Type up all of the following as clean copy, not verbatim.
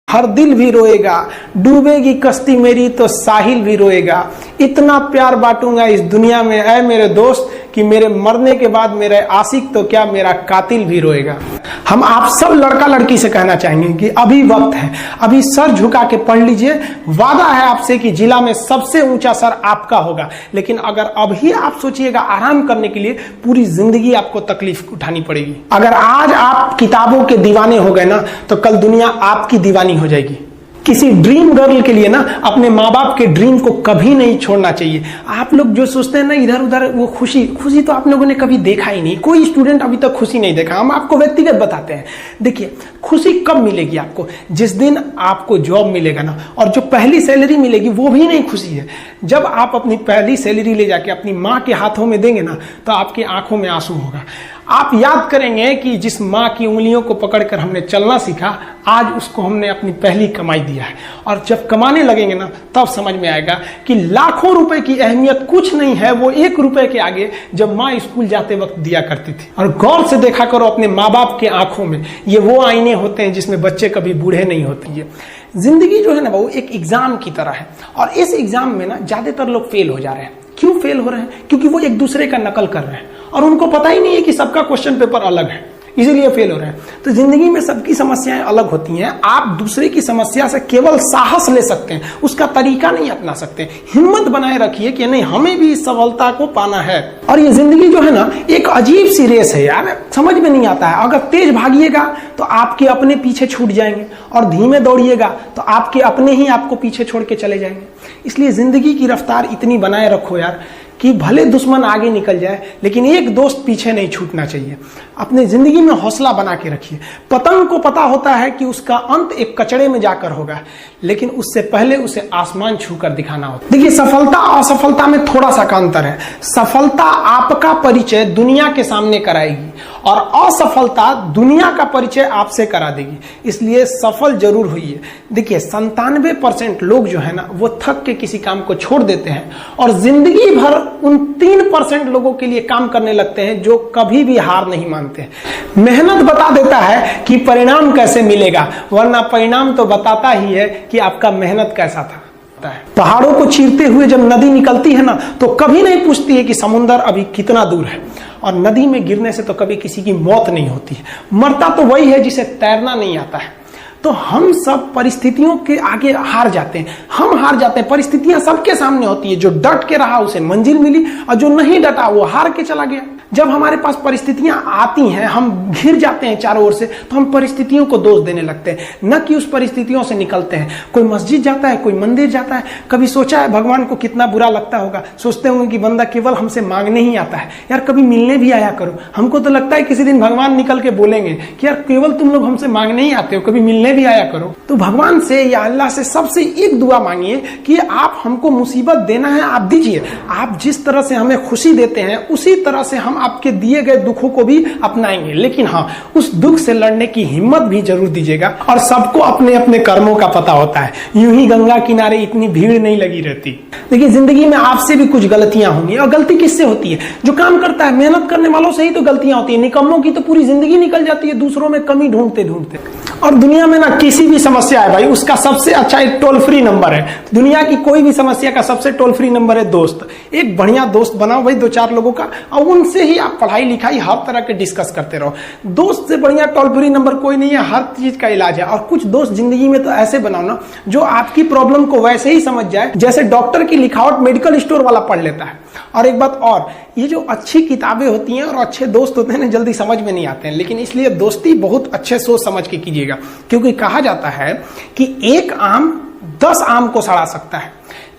हर दिल भी रोएगा, डूबेगी कश्ती मेरी तो साहिल भी रोएगा। इतना प्यार बांटूंगा इस दुनिया में ऐ मेरे दोस्त कि मेरे मरने के बाद मेरे आशिक तो क्या मेरा कातिल भी रोएगा। हम आप सब लड़का लड़की से कहना चाहेंगे कि अभी वक्त है, अभी सर झुका के पढ़ लीजिए। वादा है आपसे कि जिला में सबसे ऊंचा सर आपका होगा, लेकिन अगर अभी आप सोचिएगा आराम करने के लिए, पूरी जिंदगी आपको तकलीफ उठानी पड़ेगी। अगर आज आप किताबों के दीवाने हो गए ना, तो कल दुनिया आपकी दीवानी हो जाएगी। किसी ड्रीम गर्ल के लिए ना अपने माँ बाप के ड्रीम को कभी नहीं छोड़ना चाहिए। आप लोग जो सोचते हैं ना इधर उधर, वो खुशी तो आप लोगों ने कभी देखा ही नहीं। कोई स्टूडेंट अभी तक खुशी नहीं देखा। हम आपको व्यक्तिगत बताते हैं। देखिए, खुशी कब मिलेगी आपको? जिस दिन आपको जॉब मिलेगा ना, और जो पहली सैलरी मिलेगी वो भी नहीं खुशी है। जब आप अपनी पहली सैलरी ले जाके अपनी माँ के हाथों में देंगे ना, तो आपकी आंखों में आंसू होगा। आप याद करेंगे कि जिस माँ की उंगलियों को पकड़कर हमने चलना सीखा, आज उसको हमने अपनी पहली कमाई दिया है। और जब कमाने लगेंगे ना, तब समझ में आएगा कि लाखों रुपए की अहमियत कुछ नहीं है वो 1 रुपए के आगे जब माँ स्कूल जाते वक्त दिया करती थी। और गौर से देखा करो अपने माँ बाप के आंखों में, ये वो आईने होते हैं जिसमें बच्चे कभी बूढ़े नहीं होते। ये जिंदगी जो है ना, वो एक एग्जाम की तरह है। और इस एग्जाम में ना ज्यादातर लोग फेल हो जा रहे हैं। क्यों फेल हो रहे हैं? क्योंकि वो एक दूसरे का नकल कर रहे हैं और उनको पता ही नहीं है कि सबका क्वेश्चन पेपर अलग है, इसीलिए फेल हो रहे हैं। तो जिंदगी में सबकी समस्याएं अलग होती हैं। आप दूसरे की समस्या से केवल साहस ले सकते हैं, उसका तरीका नहीं अपना सकते। हिम्मत बनाए रखिए कि नहीं, हमें भी इस सफलता को पाना है। और ये जिंदगी जो है ना, एक अजीब सी रेस है यार, समझ में नहीं आता है। अगर तेज भागिएगा तो आपके अपने पीछे छूट जाएंगे, और धीमे दौड़िएगा तो आपके अपने ही आपको पीछे छोड़ के चले जाएंगे। इसलिए जिंदगी की रफ्तार इतनी बनाए रखो यार कि भले दुश्मन आगे निकल जाए, लेकिन एक दोस्त पीछे नहीं छूटना चाहिए। अपने जिंदगी में हौसला बना के रखिए। पतंग को पता होता है कि उसका अंत एक कचड़े में जाकर होगा, लेकिन उससे पहले उसे आसमान छूकर दिखाना होता है। देखिए, सफलता और असफलता में थोड़ा सा अंतर है। सफलता आपका परिचय दुनिया के सामने कराएगी, और असफलता दुनिया का परिचय आपसे करा देगी। इसलिए सफल जरूर होइए। देखिए, 97% लोग जो है ना, वो थक के किसी काम को छोड़ देते हैं, और जिंदगी भर उन 3% लोगों के लिए काम करने लगते हैं जो कभी भी हार नहीं मानते। मेहनत बता देता है कि परिणाम कैसे मिलेगा, वरना परिणाम तो बताता ही है कि आपका मेहनत कैसा था। पहाड़ों को चीरते हुए जब नदी निकलती है ना, तो कभी नहीं पूछती है कि समुद्र अभी कितना दूर है। और नदी में गिरने से तो कभी किसी की मौत नहीं होती है। मरता तो वही है जिसे तैरना नहीं आता है। तो हम सब परिस्थितियों के आगे हार जाते हैं। हम हार जाते हैं। परिस्थितियां सबके सामने होती है। जो डट के रहा उसे मंजिल मिली, और जो नहीं डटा वो हार के चला गया। जब हमारे पास परिस्थितियां आती हैं, हम घिर जाते हैं चारों ओर से, तो हम परिस्थितियों को दोष देने लगते हैं, न कि उस परिस्थितियों से निकलते हैं। कोई मस्जिद जाता है, कोई मंदिर जाता है, कभी सोचा है भगवान को कितना बुरा लगता होगा? सोचते होंगे कि बंदा केवल हमसे मांगने ही आता है। यार कभी मिलने भी आया करो। हमको तो लगता है किसी दिन भगवान निकल के बोलेंगे कि यार केवल तुम लोग हमसे मांगने ही आते हो, कभी मिलने भी आया करो। तो भगवान से या अल्लाह से सबसे एक दुआ मांगिए कि आप हमको मुसीबत देना है, आप दीजिए। आप जिस तरह से हमें खुशी देते हैं, उसी तरह से हम आपके दिए गए दुखों को भी अपनाएंगे। लेकिन हाँ, उस दुख से लड़ने की हिम्मत भी जरूर दीजिएगा। और सबको अपने अपने कर्मों का पता होता है। यूं ही गंगा किनारे इतनी भीड़ नहीं लगी रहती। देखिए, जिंदगी में आपसे भी कुछ गलतियां होंगी। और गलती किससे होती है? जो काम करता है, मेहनत करने वालों से ही तो गलतियां होती है। निकम्मों की तो पूरी जिंदगी निकल जाती है दूसरों में कमी ढूंढते ढूंढते। और दुनिया में ना किसी भी समस्या है भाई, उसका सबसे अच्छा एक टोल फ्री नंबर है। दुनिया की कोई भी समस्या का सबसे टोल फ्री नंबर है दोस्त। एक बढ़िया दोस्त बनाओ भाई, 2-4 लोगों का, और उनसे ही आप पढ़ाई लिखाई हर तरह के डिस्कस करते रहो। दोस्त से बढ़िया टोल फ्री नंबर कोई नहीं है। हर चीज का इलाज है। और कुछ दोस्त जिंदगी में तो ऐसे बनाओ ना, जो आपकी प्रॉब्लम को वैसे ही समझ जाए जैसे डॉक्टर की लिखावट मेडिकल स्टोर वाला पढ़ लेता है। और एक बात और, ये जो अच्छी किताबें होती हैं और अच्छे दोस्त होते हैं ना, जल्दी समझ में नहीं आते हैं। लेकिन इसलिए दोस्ती बहुत अच्छे सोच समझ के कीजिएगा, क्योंकि कहा जाता है कि एक आम 10 आम को सड़ा सकता है,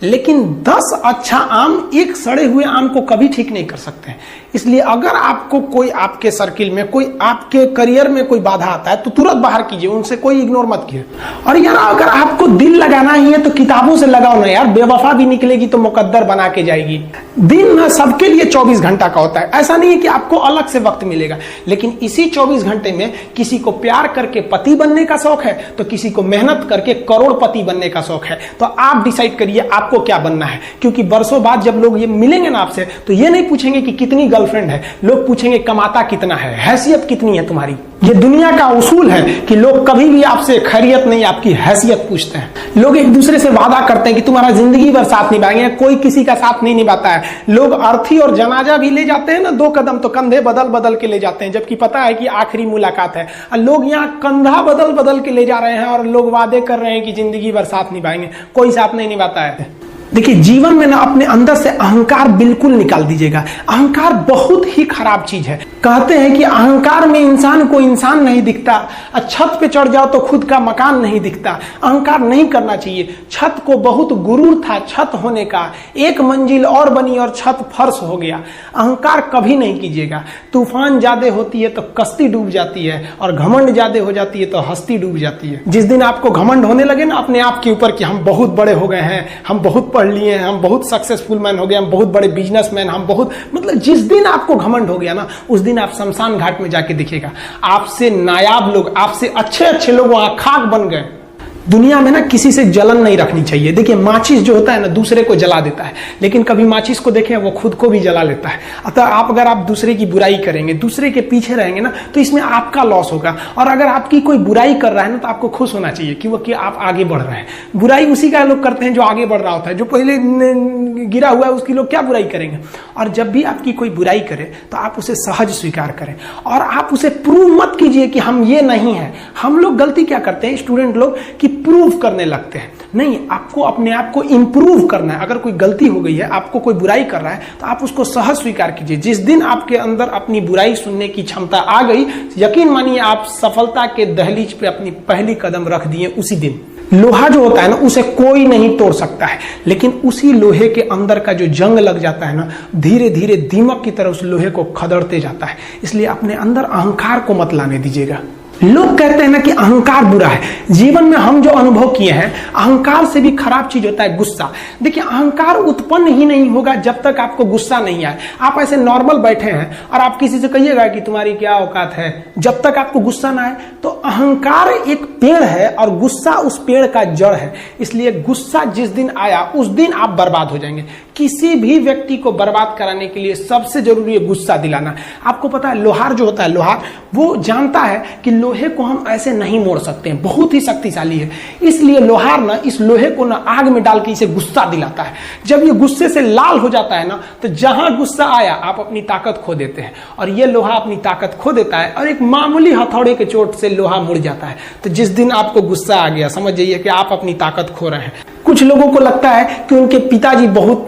लेकिन 10 अच्छा आम एक सड़े हुए आम को कभी ठीक नहीं कर सकते। इसलिए अगर आपको कोई आपके सर्किल में, कोई आपके करियर में कोई बाधा आता है, तो तुरंत बाहर कीजिए, उनसे कोई इग्नोर मत कीजिए। और यार अगर आपको दिल लगाना ही है तो किताबों से लगाओ ना यार। बेवफा भी निकलेगी तो मुकद्दर बना के जाएगी। दिन ना सबके लिए 24 घंटा का होता है। ऐसा नहीं है कि आपको अलग से वक्त मिलेगा, लेकिन इसी 24 घंटे में किसी को प्यार करके पति बनने का शौक है, तो किसी को मेहनत करके करोड़पति बनने का शौक है। तो आप डिसाइड करिए ये आपको क्या बनना है, क्योंकि बरसों बाद जब लोग ये मिलेंगे ना आपसे तो ये नहीं पूछेंगे कि कितनी गर्लफ्रेंड है, लोग पूछेंगे कमाता कितना है, हैसियत कितनी है तुम्हारी। ये दुनिया का उसूल है कि लोग कभी भी आपसे खैरियत नहीं आपकी हैसियत पूछते हैं। लोग एक दूसरे से वादा करते हैं कि तुम्हारा जिंदगी भर साथ निभाएंगे, कोई किसी का साथ नहीं निभाता है। लोग अर्थी और जनाजा भी ले जाते हैं ना 2 कदम तो कंधे बदल बदल के ले जाते हैं, जबकि पता है कि आखिरी मुलाकात है। और लोग यहाँ कंधा बदल बदल के ले जा रहे हैं और लोग वादे कर रहे हैं कि जिंदगी भर साथ निभाएंगे, कोई साथ नहीं निभाता है। देखिए जीवन में ना अपने अंदर से अहंकार बिल्कुल निकाल दीजिएगा। अहंकार बहुत ही खराब चीज है। कहते हैं कि अहंकार में इंसान को इंसान नहीं दिखता, छत पे चढ़ जाओ तो खुद का मकान नहीं दिखता। अहंकार नहीं करना चाहिए। छत को बहुत गुरूर था छत होने का, 1 मंजिल और बनी और छत फर्श हो गया। अहंकार कभी नहीं कीजिएगा। तूफान ज्यादा होती है तो कश्ती डूब जाती है और घमंड ज्यादा हो जाती है तो हस्ती डूब जाती है। जिस दिन आपको घमंड होने लगे ना अपने आप के ऊपर कि हम बहुत बड़े हो गए हैं, हम बहुत पढ़ लिए हैं, हम बहुत सक्सेसफुल मैन हो गए, हम बहुत बड़े बिजनेसमैन, हम बहुत, मतलब जिस दिन आपको घमंड हो गया ना उस दिन आप शमशान घाट में जाके दिखेगा आपसे नायाब लोग, आपसे अच्छे अच्छे लोग वहां खाक बन गए। दुनिया में ना किसी से जलन नहीं रखनी चाहिए। देखिए माचिस जो होता है ना दूसरे को जला देता है, लेकिन कभी माचिस को देखें वो खुद को भी जला लेता है। अतः अगर आप दूसरे की बुराई करेंगे, दूसरे के पीछे रहेंगे ना तो इसमें आपका लॉस होगा। और अगर आपकी कोई बुराई कर रहा है ना तो आपको खुश होना चाहिए कि आप आगे बढ़ रहे हैं। बुराई उसी का लोग करते हैं जो आगे बढ़ रहा होता है, जो पहले गिरा हुआ है उसकी लोग क्या बुराई करेंगे। और जब भी आपकी कोई बुराई करे तो आप उसे सहज स्वीकार करें और आप उसे प्रूव मत कीजिए कि हम ये नहीं है। हम लोग गलती क्या करते हैं स्टूडेंट लोग कि प्रूव करने लगते हैं। नहीं, आपको अपने आप को इंप्रूव करना है। अगर कोई गलती हो गई है, आपको कोई बुराई कर रहा है तो आप उसको सहज स्वीकार कीजिए। जिस दिन आपके अंदर अपनी बुराई सुनने की क्षमता आ गई, यकीन मानिए आप सफलता के दहलीज पे अपनी पहली कदम रख दिए उसी दिन। लोहा जो होता है ना उसे कोई नहीं तोड़ सकता है, लेकिन उसी लोहे के अंदर का जो जंग लग जाता है ना धीरे धीरे दीमक की तरह उस लोहे को खदड़ते जाता है। इसलिए अपने अंदर अहंकार को मत लाने दीजिएगा। लोग कहते हैं ना कि अहंकार बुरा है। जीवन में हम जो अनुभव किए हैं, अहंकार से भी खराब चीज होता है गुस्सा। देखिए अहंकार उत्पन्न ही नहीं होगा जब तक आपको गुस्सा नहीं आए। आप ऐसे नॉर्मल बैठे हैं और आप किसी से कहिएगा कि तुम्हारी क्या औकात है, जब तक आपको गुस्सा ना आए। तो अहंकार एक पेड़ है और गुस्सा उस पेड़ का जड़ है। इसलिए गुस्सा जिस दिन आया उस दिन आप बर्बाद हो जाएंगे। किसी भी व्यक्ति को बर्बाद कराने के लिए सबसे जरूरी है गुस्सा दिलाना। आपको पता है लोहार जो होता है, लोहार वो जानता है कि लोहे को हम ऐसे नहीं मोड़ सकते हैं, बहुत ही शक्तिशाली है। इसलिए लोहार ना इस लोहे को ना आग में डाल के इसे गुस्सा दिलाता है। जब ये गुस्से से लाल हो जाता है ना तो जहां गुस्सा आया आप अपनी ताकत खो देते हैं। और ये लोहा अपनी ताकत खो देता है और एक मामूली हथौड़े के चोट से लोहा मुड़ जाता है। तो जिस दिन आपको गुस्सा आ गया समझ जाइए कि आप अपनी ताकत खो रहे हैं। कुछ लोगों को लगता है कि उनके पिताजी बहुत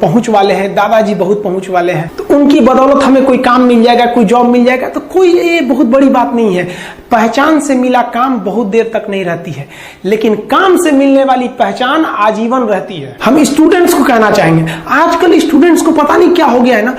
पहुंच वाले हैं, दादाजी बहुत पहुंच वाले हैं, तो उनकी बदौलत हमें कोई काम मिल जाएगा, कोई जॉब मिल जाएगा। तो कोई ये बहुत बड़ी बात नहीं है। पहचान से मिला काम बहुत देर तक नहीं रहती है, लेकिन काम से मिलने वाली पहचान आजीवन रहती है। हम स्टूडेंट्स को कहना चाहेंगे, आजकल स्टूडेंट्स को पता नहीं क्या हो गया है ना।